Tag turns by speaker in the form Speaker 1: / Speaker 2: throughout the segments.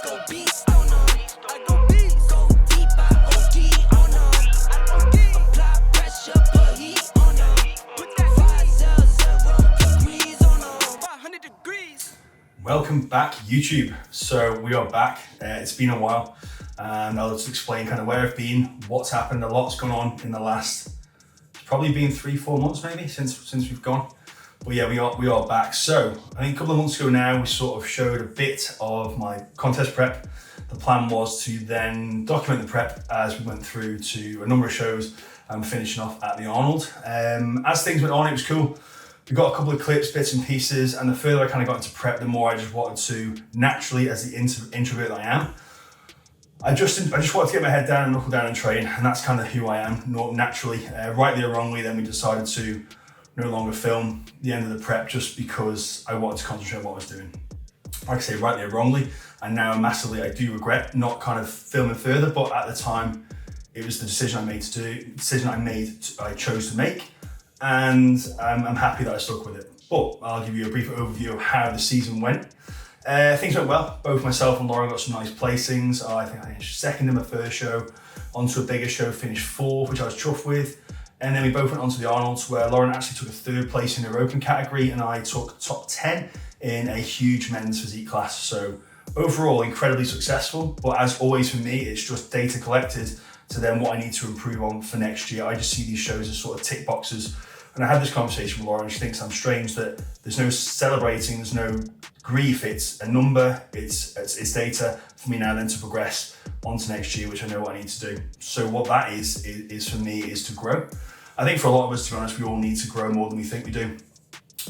Speaker 1: go beast on them. I go beast. Go deep, I OD on them. Apply pressure, put heat on them. Put that 500 degrees on them. 500 degrees.
Speaker 2: Welcome back, YouTube. So we are back. It's been a while, and I'll just explain kind of where I've been, what's happened. A lot's gone on in the last, it's probably been 3-4 months maybe since we've gone. But yeah, we are back. So I think a couple of months ago now, we sort of showed a bit of my contest prep. The plan was to then document the prep as we went through to a number of shows and finishing off at the Arnold. As things went on, it was cool. We got a couple of clips, bits and pieces, and the further I kind of got into prep, the more I just wanted to, naturally, as the introvert that I am, I just wanted to get my head down and knuckle down and train, and that's kind of who I am, naturally. Rightly or wrongly, then we decided to no longer film the end of the prep just because I wanted to concentrate on what I was doing. Like I say, rightly or wrongly, and now massively I do regret not kind of filming further, but at the time, it was the decision I chose to make. And I'm happy that I stuck with it. But I'll give you a brief overview of how the season went. Things went well. Both myself and Lauren got some nice placings. I think I finished second in my first show, onto a bigger show, finished fourth, which I was chuffed with. And then we both went on to the Arnolds, where Lauren actually took a third place in her open category, and I took top 10 in a huge men's physique class. So overall, incredibly successful. But as always for me, it's just data collected to then what I need to improve on for next year. I just see these shows as sort of tick boxes. And I had this conversation with Lauren, she thinks I'm strange that there's no celebrating, there's no grief, it's a number, it's data for me now then to progress onto next year, which I know what I need to do. So what that is for me is to grow. I think for a lot of us, to be honest, we all need to grow more than we think we do.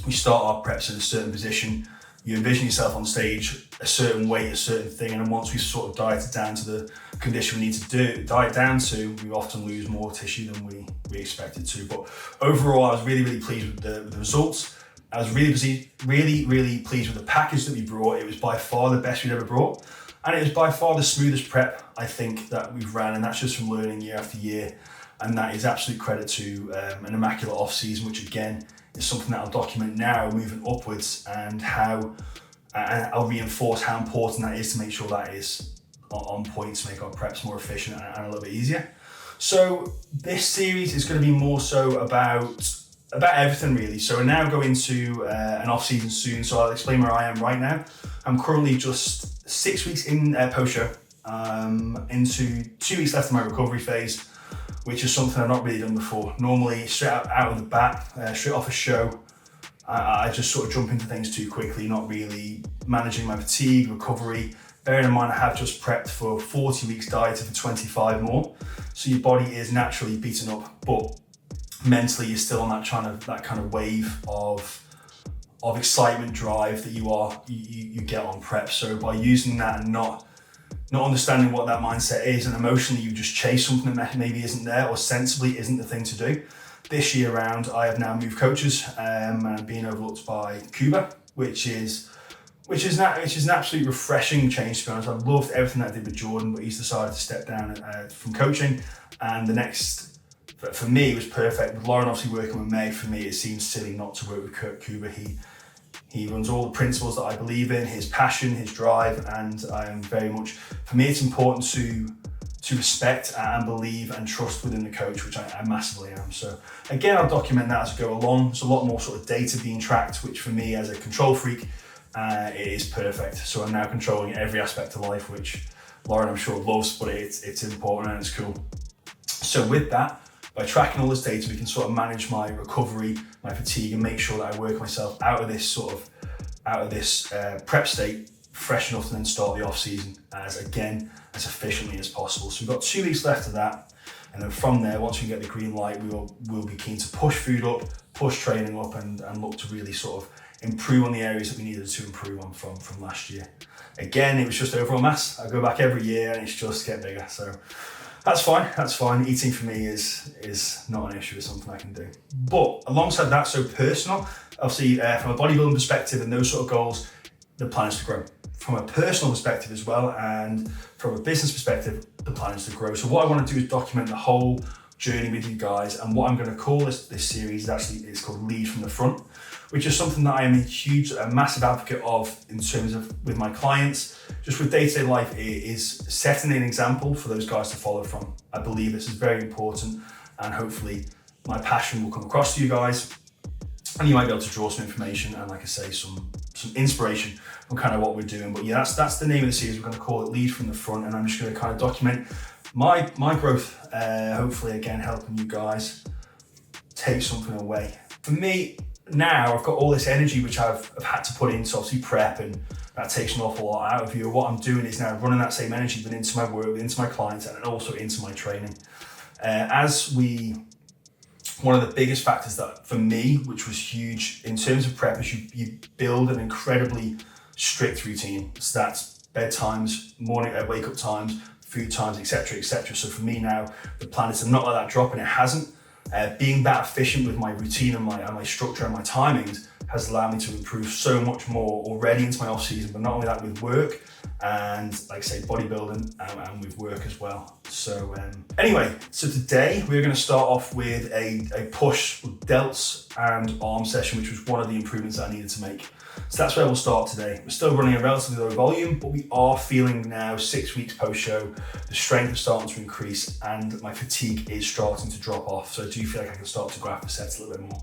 Speaker 2: We start our preps in a certain position, you envision yourself on stage, a certain weight, a certain thing, and then once we sort of diet it down to the condition we need to diet down to, we often lose more tissue than we expected to. But overall, I was really pleased with the results. I was really pleased with the package that we brought. It was by far the best we'd ever brought. And it was by far the smoothest prep, I think, that we've ran. And that's just from learning year after year. And that is absolute credit to an immaculate off-season, which again, is something that I'll document now moving upwards, and how I'll reinforce how important that is to make sure that is on point to make our preps more efficient and a little bit easier. So this series is going to be more so about everything really. So we're now going to an off season soon. So I'll explain where I am right now. I'm currently just 6 weeks in post-show, into 2 weeks left of my recovery phase, which is something I've not really done before. Normally straight out of the bat, straight off a show, I just sort of jump into things too quickly, not really managing my fatigue, recovery. Bearing in mind I have just prepped for 40 weeks dieted for 25 more. So your body is naturally beaten up, but mentally you're still on that kind of wave of excitement, drive that you get on prep. So by using that and not understanding what that mindset is, and emotionally you just chase something that maybe isn't there or sensibly isn't the thing to do. This year round, I have now moved coaches and I'm being overlooked by Cuba, which is an absolute refreshing change, to be honest. I've loved everything that I did with Jordan, but he's decided to step down from coaching. And the next, for me, it was perfect. With Lauren obviously working with May, for me, it seems silly not to work with Cuba. He runs all the principles that I believe in, his passion, his drive, and I am very much, for me, it's important to respect and believe and trust within the coach, which I massively am. So again, I'll document that as I go along. There's a lot more sort of data being tracked, which for me as a control freak, it is perfect. So I'm now controlling every aspect of life, which Lauren I'm sure loves, but it's important and it's cool. So with that, by tracking all this data, we can sort of manage my recovery, my fatigue, and make sure that I work myself out of this prep state fresh enough to then start the off season as efficiently as possible. So we've got 2 weeks left of that, and then from there, once we get the green light, we'll be keen to push food up, push training up, and look to really sort of improve on the areas that we needed to improve on from last year. Again, it was just overall mass. I go back every year and it's just get bigger. So that's fine. Eating for me is not an issue, it's something I can do. But alongside that, so personal, obviously from a bodybuilding perspective and those sort of goals, the plan is to grow. From a personal perspective as well, and from a business perspective, the plan is to grow. So what I want to do is document the whole journey with you guys, and what I'm going to call this series is called Lead from the Front, which is something that I am a massive advocate of in terms of with my clients. Just with day-to-day life, it is setting an example for those guys to follow from. I believe this is very important, and hopefully my passion will come across to you guys, and you might be able to draw some information and, like I say, some inspiration from kind of what we're doing. But yeah, that's the name of the series. We're going to call it Lead from the Front, and I'm just going to kind of document my growth, hopefully again helping you guys take something away. For me now, I've got all this energy which I've had to put into obviously prep, and that takes an awful lot out of you. What I'm doing is now running that same energy but into my work, into my clients, and also into my training. One of the biggest factors that for me, which was huge in terms of prep, is you build an incredibly strict routine. So that's bedtimes, morning wake up times, food times, etc., etc. So for me now, the plan is to not let that drop, and it hasn't. Being that efficient with my routine and my structure and my timings has allowed me to improve so much more already into my off season, but not only that, with work and, like I say, bodybuilding and with work as well. So anyway, so today we're going to start off with a push with delts and arm session, which was one of the improvements that I needed to make. So that's where we'll start today. We're still running a relatively low volume, but we are feeling now 6 weeks post-show, the strength is starting to increase and my fatigue is starting to drop off. So I do feel like I can start to graph the sets a little bit more.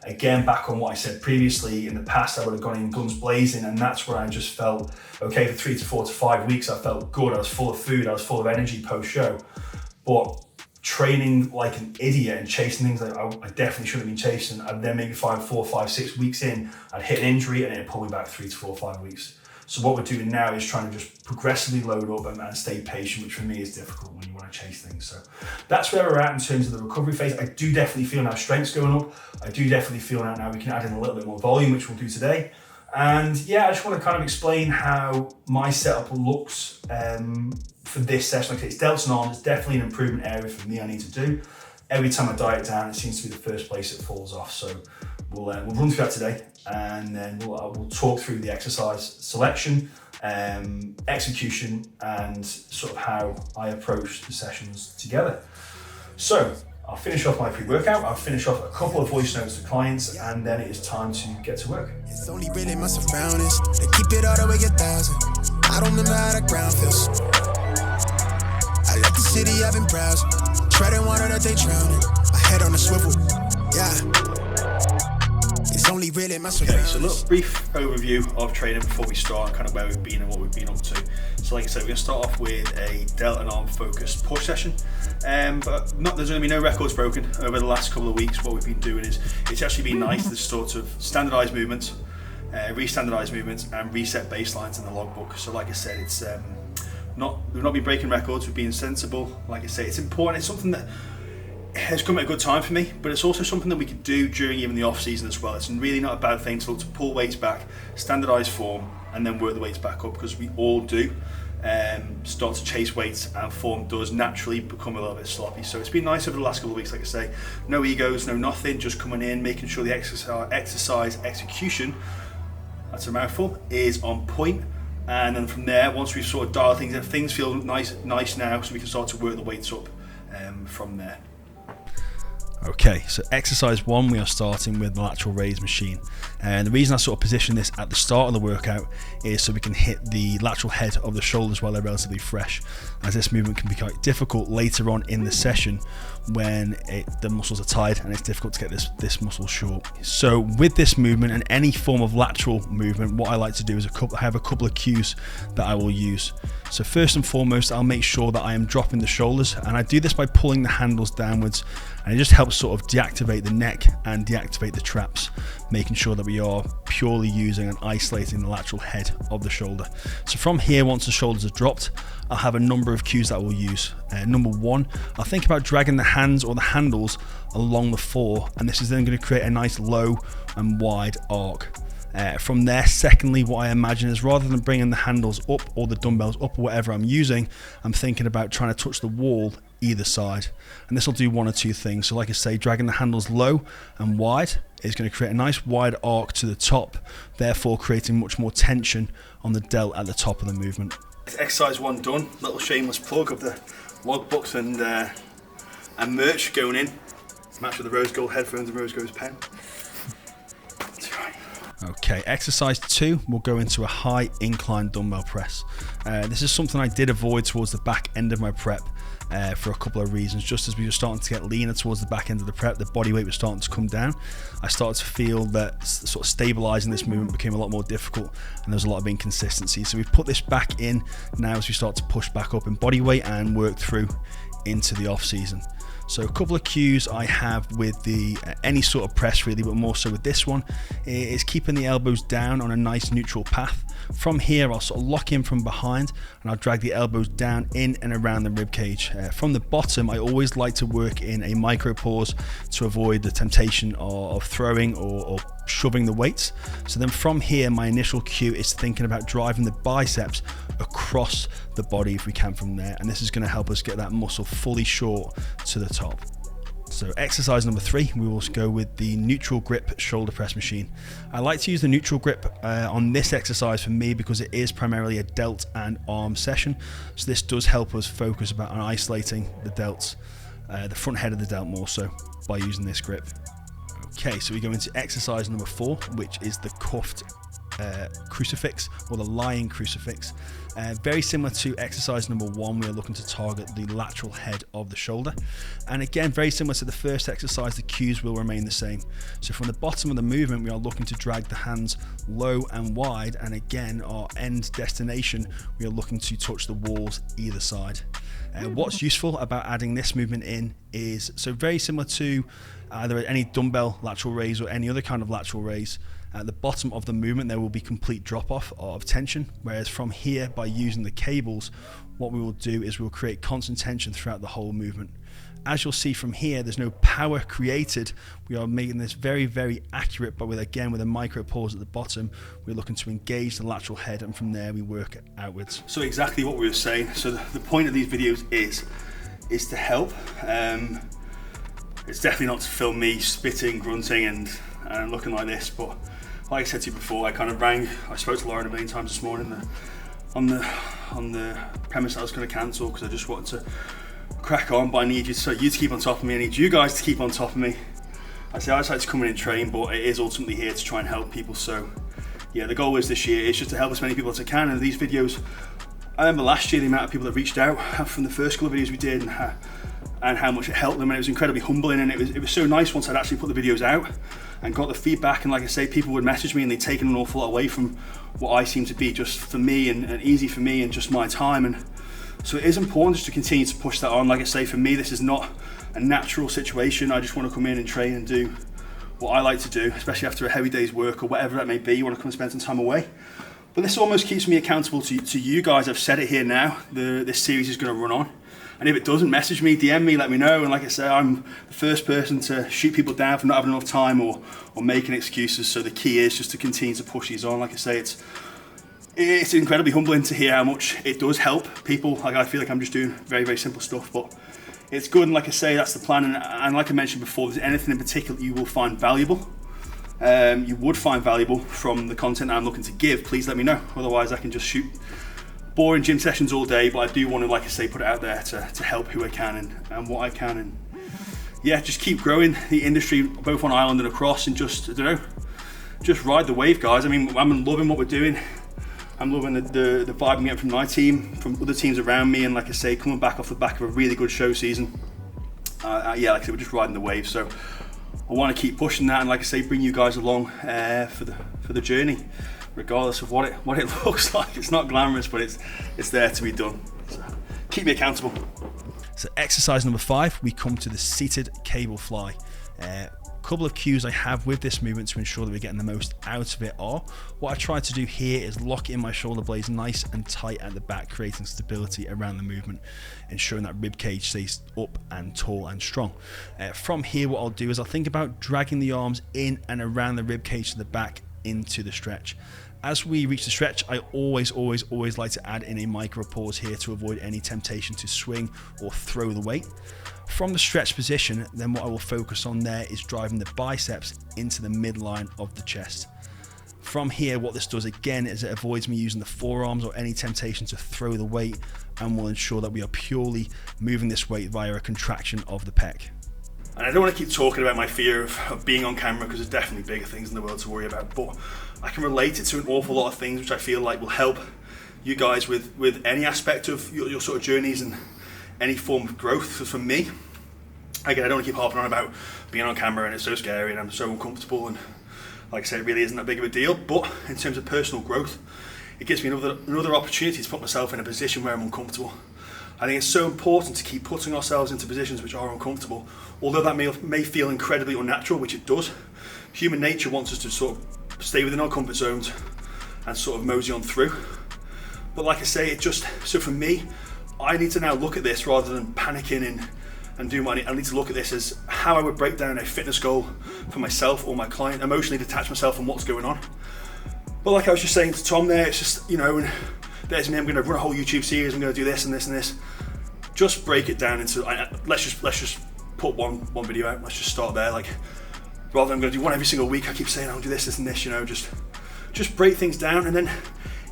Speaker 2: Again, back on what I said previously, in the past I would have gone in guns blazing, and that's where I just felt, okay, for 3 to 4 to 5 weeks, I felt good, I was full of food, I was full of energy post-show. But training like an idiot and chasing things that I definitely shouldn't have been chasing, and then maybe 4, 5, 6 weeks in, I'd hit an injury and it'd pull me back 3 to 4, 5 weeks. So what we're doing now is trying to just progressively load up and stay patient, which for me is difficult when you want to chase things. So that's where we're at in terms of the recovery phase. I do definitely feel now strength's going up. I do definitely feel now we can add in a little bit more volume, which we'll do today. And yeah, I just want to kind of explain how my setup looks for this session. Like I say, it's delts and arms. It's definitely an improvement area for me I need to do. Every time I diet down, it seems to be the first place it falls off. So we'll run through that today, and then we'll talk through the exercise selection, execution, and sort of how I approach the sessions together. So I'll finish off my pre-workout, I'll finish off a couple of voice notes to clients, and then it is time to get to work.
Speaker 1: It's only really my surroundings. They keep it all the way 1,000. I don't remember how the ground feels. I left the city, I've been browsing. Treading water that they drowning. My head on a swivel. Yeah. It's only really my surroundings.
Speaker 2: Okay, so a little brief overview of training before we start, kind of where we've been and what we've been up to. So like I said, we're going to start off with a delt and arm focused push session. But there's going to be no records broken over the last couple of weeks. What we've been doing is, it's actually been nice to sort of standardise movements, re-standardise movements, and reset baselines in the logbook. So like I said, it's we've not been breaking records, we've been sensible. Like I say, it's important, it's something that has come at a good time for me, but it's also something that we could do during even the off season as well. It's really not a bad thing to look to pull weights back, standardise form, and then work the weights back up, because we all do start to chase weights, and form does naturally become a little bit sloppy. So it's been nice over the last couple of weeks, like I say, no egos, no nothing, just coming in, making sure the exercise execution, that's a mouthful, is on point. And then from there, once we've sort of dialed things in, things feel nice now, so we can start to work the weights up from there. Okay, so exercise 1, we are starting with the lateral raise machine. And the reason I sort of position this at the start of the workout is so we can hit the lateral head of the shoulders while they're relatively fresh, as this movement can be quite difficult later on in the session when the muscles are tired and it's difficult to get this muscle short. So with this movement and any form of lateral movement, what I like to do is I have a couple of cues that I will use. So first and foremost, I'll make sure that I am dropping the shoulders, and I do this by pulling the handles downwards, and it just helps sort of deactivate the neck and deactivate the traps, making sure that we are purely using and isolating the lateral head of the shoulder. So from here, once the shoulders are dropped, I'll have a number of cues that we'll use. Number 1, I'll think about dragging the hands or the handles along the floor, and this is then going to create a nice low and wide arc. From there, secondly, what I imagine is, rather than bringing the handles up or the dumbbells up or whatever I'm using, I'm thinking about trying to touch the wall either side, and this will do one or two things. So like I say, dragging the handles low and wide is going to create a nice wide arc to the top, therefore creating much more tension on the delt at the top of the movement. Exercise 1 done. Little shameless plug of the logbooks and merch going in. Match with the rose gold headphones and rose gold pen. That's right. Okay, exercise 2, we'll go into a high incline dumbbell press. This is something I did avoid towards the back end of my prep for a couple of reasons. Just as we were starting to get leaner towards the back end of the prep, the body weight was starting to come down. I started to feel that sort of stabilizing this movement became a lot more difficult, and there's a lot of inconsistency. So we've put this back in now as we start to push back up in body weight and work through into the off season. So a couple of cues I have with the any sort of press really, but more so with this one, is keeping the elbows down on a nice neutral path. From here, I'll sort of lock in from behind and I'll drag the elbows down in and around the rib cage. From the bottom, I always like to work in a micro pause to avoid the temptation of throwing or shoving the weights. So then from here, my initial cue is thinking about driving the biceps across the body if we can from there, and this is going to help us get that muscle fully short to the top. So exercise number 3, we will go with the neutral grip shoulder press machine. I like to use the neutral grip on this exercise for me because it is primarily a delt and arm session. So this does help us focus on isolating the delts, the front head of the delt more so by using this grip. Okay, so we go into exercise number 4, which is the cuffed crucifix or the lying crucifix. Very similar to exercise number 1, we are looking to target the lateral head of the shoulder, and again very similar to the first exercise, the cues will remain the same. So from the bottom of the movement, we are looking to drag the hands low and wide, and again our end destination, we are looking to touch the walls either side. What's useful about adding this movement in is, so very similar to either any dumbbell lateral raise or any other kind of lateral raise, at the bottom of the movement there will be complete drop off of tension, whereas from here, by using the cables, what we will do is we'll create constant tension throughout the whole movement. As you'll see from here, there's no power created. We are making this very, very accurate, but with a micro pause at the bottom, we're looking to engage the lateral head, and from there we work outwards. So exactly what we were saying. So the point of these videos is to help. It's definitely not to film me spitting, grunting and looking like this, but like I said to you before, I spoke to Lauren a million times this morning on the premise that I was going to cancel because I just wanted to crack on, but I need you to keep on top of me. I need you guys to keep on top of me. I just like to come in and train, but it is ultimately here to try and help people. So yeah, the goal is this year is just to help as many people as I can. And these videos, I remember last year the amount of people that reached out from the first couple of videos we did and how much it helped them, and it was incredibly humbling, and it was so nice once I'd actually put the videos out and got the feedback. And like I say, people would message me and they'd taken an awful lot away from what I seem to be just for me and easy for me and just my time. And so it is important just to continue to push that on. Like I say, for me this is not a natural situation. I just want to come in and train and do what I like to do, especially after a heavy day's work or whatever that may be. You want to come and spend some time away, but this almost keeps me accountable to you guys. I've said it here now, this series is going to run on. And if it doesn't, message me, DM me, let me know. And like I say, I'm the first person to shoot people down for not having enough time or making excuses. So the key is just to continue to push these on. Like I say, it's incredibly humbling to hear how much it does help people. Like I feel like I'm just doing very, very simple stuff, but it's good. And like I say, that's the plan. And like I mentioned before, if there's anything in particular you will find valuable, you would find valuable from the content I'm looking to give, please let me know. Otherwise I can just shoot boring gym sessions all day, but I do want to, like I say, put it out there to help who I can and what I can, and yeah, just keep growing the industry both on Ireland and across, and just, I don't know, just ride the wave, guys. I mean, I'm loving what we're doing. I'm loving the vibe I'm getting from my team, from other teams around me, and like I say, coming back off the back of a really good show season. Yeah, like I said, we're just riding the wave, so I want to keep pushing that, and like I say, bring you guys along for the journey, regardless of what it looks like. It's not glamorous, but it's there to be done. So keep me accountable. So exercise number 5, we come to the seated cable fly. Couple of cues I have with this movement to ensure that we're getting the most out of it are, what I try to do here is lock in my shoulder blades nice and tight at the back, creating stability around the movement, ensuring that rib cage stays up and tall and strong. From here, what I'll do is I'll think about dragging the arms in and around the rib cage to the back into the stretch. As we reach the stretch, I always like to add in a micro pause here to avoid any temptation to swing or throw the weight. From the stretch position, then what I will focus on there is driving the biceps into the midline of the chest. From here, what this does again is it avoids me using the forearms or any temptation to throw the weight, and will ensure that we are purely moving this weight via a contraction of the pec. And I don't want to keep talking about my fear of being on camera, because there's definitely bigger things in the world to worry about, but I can relate it to an awful lot of things, which I feel like will help you guys with any aspect of your sort of journeys and any form of growth. So for me, again, I don't want to keep harping on about being on camera and it's so scary and I'm so uncomfortable, and like I said, it really isn't that big of a deal. But in terms of personal growth, it gives me another opportunity to put myself in a position where I'm uncomfortable. I think it's so important to keep putting ourselves into positions which are uncomfortable, although that may feel incredibly unnatural, which it does. Human nature wants us to sort of stay within our comfort zones and sort of mosey on through. But like I say, so for me, I need to now look at this rather than panicking and do I need to look at this as how I would break down a fitness goal for myself or my client, emotionally detach myself from what's going on. But like I was just saying to Tom there, it's just, and there's me, I'm going to run a whole YouTube series, I'm going to do this and this and this. Just break it down into, let's just put one video out, let's just start there. Like, rather than I'm going to do one every single week, I keep saying I'll do this and this, just break things down. And then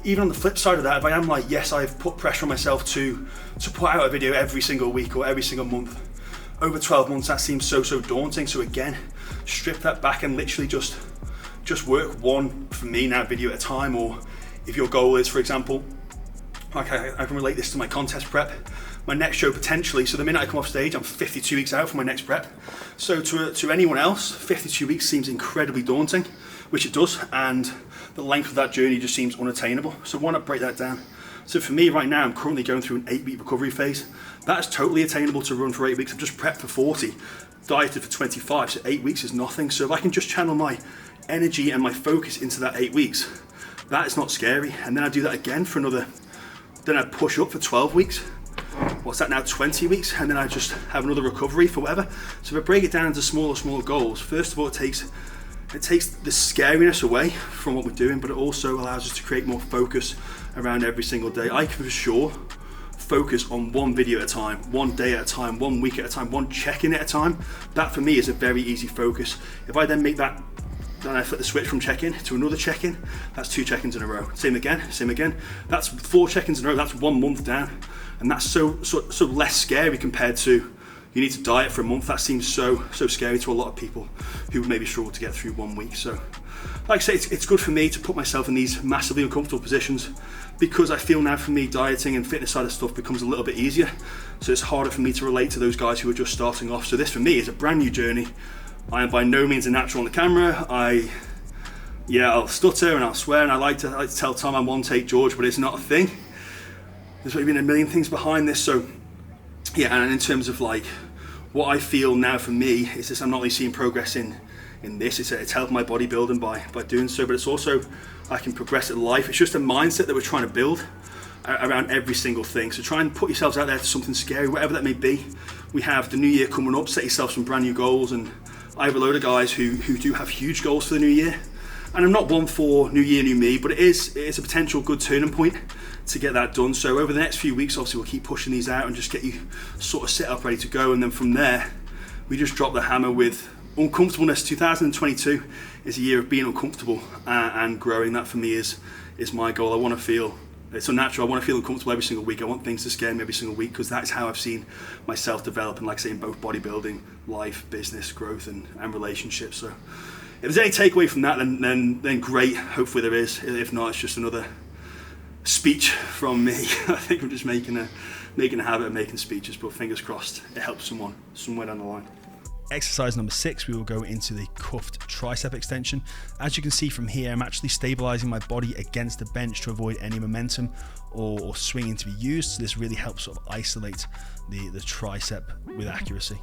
Speaker 2: even on the flip side of that, if I am like, yes, I've put pressure on myself to put out a video every single week or every single month, over 12 months, that seems so daunting. So again, strip that back and literally just work one, for me now, video at a time. Or if your goal is, for example, like I can relate this to my contest prep, my next show potentially, so the minute I come off stage, I'm 52 weeks out from my next prep. So to anyone else, 52 weeks seems incredibly daunting, which it does, and the length of that journey just seems unattainable. So why not break that down? So for me right now, I'm currently going through an 8-week recovery phase. That is totally attainable to run for 8 weeks. I've just prepped for 40, dieted for 25, so 8 weeks is nothing. So if I can just channel my energy and my focus into that 8 weeks, that is not scary. And then I do that again for then I push up for 12 weeks. What's that now, 20 weeks? And then I just have another recovery for whatever. So if I break it down into smaller goals, first of all, it takes the scariness away from what we're doing, but it also allows us to create more focus around every single day. I can for sure focus on one video at a time, one day at a time, 1 week at a time, one check-in at a time. That for me is a very easy focus. If I then make that, then I flip the switch from check-in to another check-in, that's 2 check-ins in a row. Same again. That's 4 check-ins in a row, that's 1 month down. And that's so less scary compared to you need to diet for a month. That seems so scary to a lot of people who maybe struggle to get through 1 week. So like I say, it's good for me to put myself in these massively uncomfortable positions, because I feel now for me dieting and fitness side of stuff becomes a little bit easier. So it's harder for me to relate to those guys who are just starting off. So this for me is a brand new journey. I am by no means a natural on the camera. I'll stutter and I'll swear, and I like to tell Tom I'm one take George, but it's not a thing. There's been a million things behind this. So yeah, and in terms of like what I feel now for me is this, I'm not only seeing progress in this, it's helped my bodybuilding by doing so, but it's also I can progress at life. It's just a mindset that we're trying to build around every single thing. So try and put yourselves out there to something scary, whatever that may be. We have the new year coming up, set yourself some brand new goals, and I have a load of guys who do have huge goals for the new year. And I'm not one for new year, new me, but it is a potential good turning point to get that done. So over the next few weeks, obviously we'll keep pushing these out and just get you sort of set up, ready to go. And then from there, we just drop the hammer with uncomfortableness. 2022 is a year of being uncomfortable and growing. That for me is my goal. I want to feel, it's unnatural, I want to feel uncomfortable every single week. I want things to scare me every single week, because that's how I've seen myself develop, and like I say, in both bodybuilding, life, business, growth and relationships. So if there's any takeaway from that, then great. Hopefully there is. If not, it's just another speech from me. I think I'm just making a habit of making speeches, but fingers crossed it helps someone somewhere down the line. Exercise number 6, we will go into the cuffed tricep extension. As you can see from here, I'm actually stabilizing my body against the bench to avoid any momentum or swinging to be used. So this really helps sort of isolate the tricep with accuracy.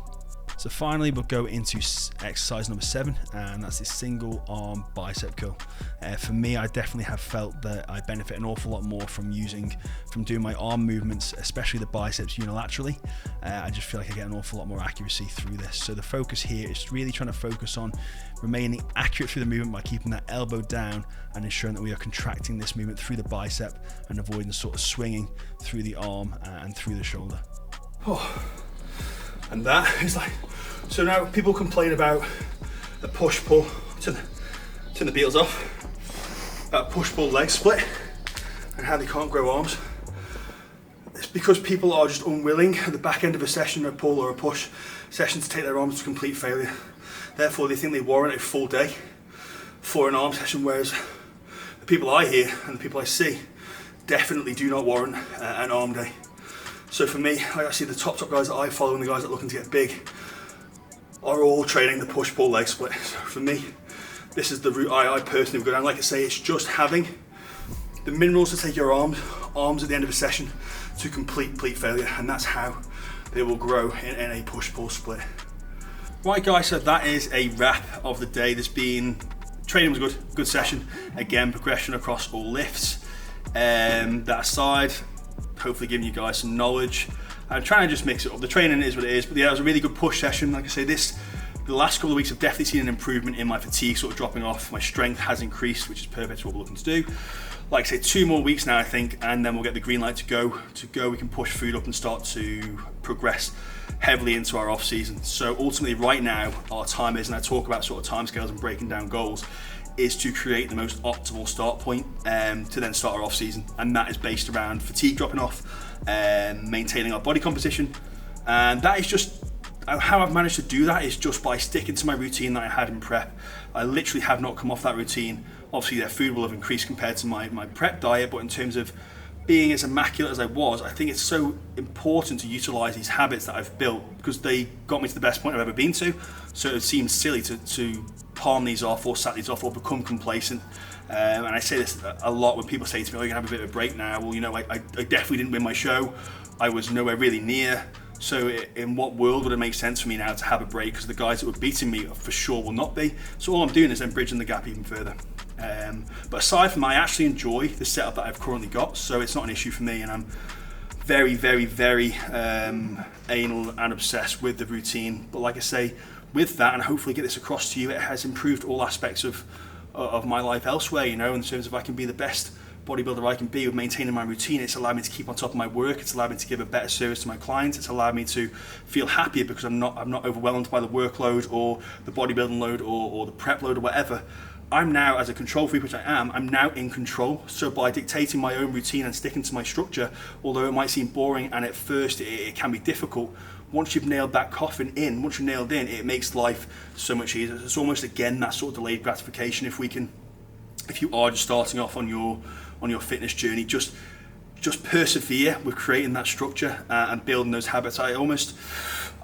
Speaker 2: So finally, we'll go into exercise number 7, and that's the single arm bicep curl. For me, I definitely have felt that I benefit an awful lot more from doing my arm movements, especially the biceps unilaterally. I just feel like I get an awful lot more accuracy through this. So the focus here is really trying to focus on remaining accurate through the movement by keeping that elbow down and ensuring that we are contracting this movement through the bicep and avoiding sort of swinging through the arm and through the shoulder. Oh. And that is like, so now people complain about the push-pull, turn the Beatles off, that push-pull leg split and how they can't grow arms. It's because people are just unwilling at the back end of a session, a pull or a push session, to take their arms to complete failure. Therefore, they think they warrant a full day for an arm session, whereas people I hear and the people I see definitely do not warrant an arm day. So for me, I see the top guys that I follow and the guys that are looking to get big are all training the push-pull leg split. So for me, this is the route I personally would go down. Like I say, it's just having the minerals to take your arms at the end of a session to complete failure, and that's how they will grow in a push-pull split. Right guys, so that is a wrap of the day. Training was good session. Again, progression across all lifts. That aside, hopefully giving you guys some knowledge. I'm trying to just mix it up. The training is what it is, but yeah, it was a really good push session. Like I say, the last couple of weeks I've definitely seen an improvement in my fatigue sort of dropping off. My strength has increased, which is perfect for what we're looking to do. Like I say, 2 more weeks now I think, and then we'll get the green light to go. We can push food up and start to progress heavily into our off season. So ultimately right now our time is, and I talk about sort of timescales and breaking down goals, is to create the most optimal start point to then start our off season, and that is based around fatigue dropping off and maintaining our body composition. And that is just how I've managed to do that, is just by sticking to my routine that I had in prep. I literally have not come off that routine. Obviously their food will have increased compared to my prep diet, but in terms of being as immaculate as I was, I think it's so important to utilize these habits that I've built, because they got me to the best point I've ever been to. So it seems silly to palm these off or sat these off or become complacent. And I say this a lot when people say to me, oh, you're gonna have a bit of a break now. Well, you know, I definitely didn't win my show. I was nowhere really near. So in what world would it make sense for me now to have a break? Because the guys that were beating me for sure will not be. So all I'm doing is then bridging the gap even further. But aside from that, I actually enjoy the setup that I've currently got, so it's not an issue for me, and I'm very, very, very anal and obsessed with the routine. But like I say, with that, and hopefully get this across to you, it has improved all aspects of my life elsewhere, you know, in terms of I can be the best bodybuilder I can be with maintaining my routine. It's allowed me to keep on top of my work. It's allowed me to give a better service to my clients. It's allowed me to feel happier because I'm not overwhelmed by the workload or the bodybuilding load or the prep load or whatever. I'm now, as a control freak, which I am, I'm now in control. So by dictating my own routine and sticking to my structure, although it might seem boring and at first it can be difficult, once you've nailed that coffin in, once you're nailed in, it makes life so much easier. It's almost, again, that sort of delayed gratification. If you are just starting off on your fitness journey, just persevere with creating that structure and building those habits. I almost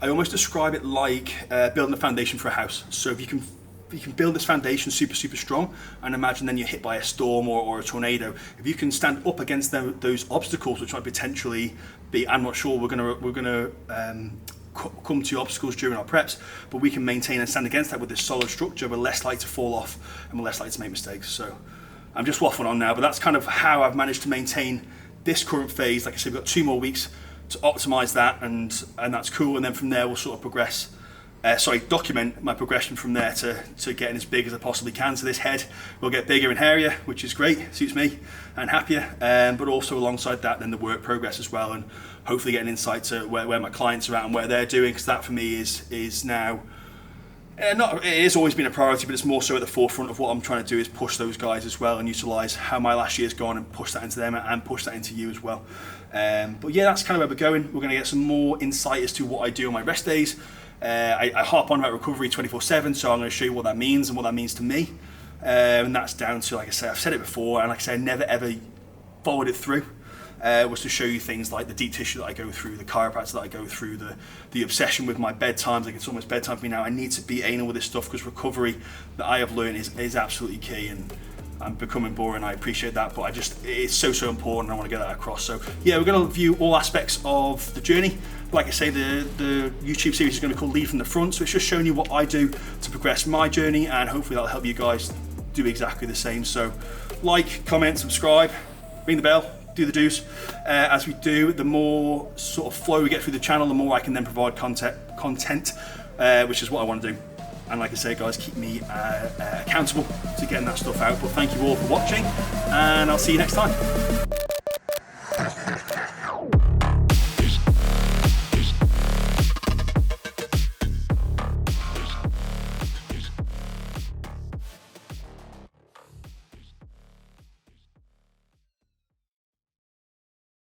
Speaker 2: describe it like building a foundation for a house. So if you can build this foundation super strong, and imagine then you're hit by a storm or a tornado. If you can stand up against those obstacles, which might potentially be, I'm not sure, we're gonna come to obstacles during our preps, but we can maintain and stand against that with this solid structure. We're less likely to fall off and we're less likely to make mistakes. So I'm just waffling on now, but that's kind of how I've managed to maintain this current phase. Like I said, we've got 2 more weeks to optimize that, and that's cool. And then from there, we'll sort of progress. Document my progression from there to getting as big as I possibly can. So this head will get bigger and hairier, which is great, suits me, and happier. But also alongside that, then the work progress as well, and hopefully getting insight to where my clients are at and where they're doing, because that for me is now, it has always been a priority, but it's more so at the forefront of what I'm trying to do, is push those guys as well and utilize how my last year's gone and push that into them and push that into you as well. But yeah, that's kind of where we're going. We're going to get some more insight as to what I do on my rest days. I harp on about recovery 24/7, so I'm going to show you what that means and what that means to me. And that's down to, like I say, I've said it before, and like I say, I never ever followed it through. Was to show you things like the deep tissue that I go through, the chiropractor that I go through, the obsession with my bedtimes. Like, it's almost bedtime for me now. I need to be anal with this stuff, because recovery that I have learned is absolutely key, and I'm becoming boring. I appreciate that, but it's so important. I want to get that across. So yeah, we're going to review all aspects of the journey. Like I say, the YouTube series is going to be called Lead from the Front, so it's just showing you what I do to progress my journey, and hopefully that'll help you guys do exactly the same. So like, comment, subscribe, ring the bell, do the do's. As we do, the more sort of flow we get through the channel, the more I can then provide content, which is what I want to do. And like I say, guys, keep me accountable to getting that stuff out. But thank you all for watching, and I'll see you next time.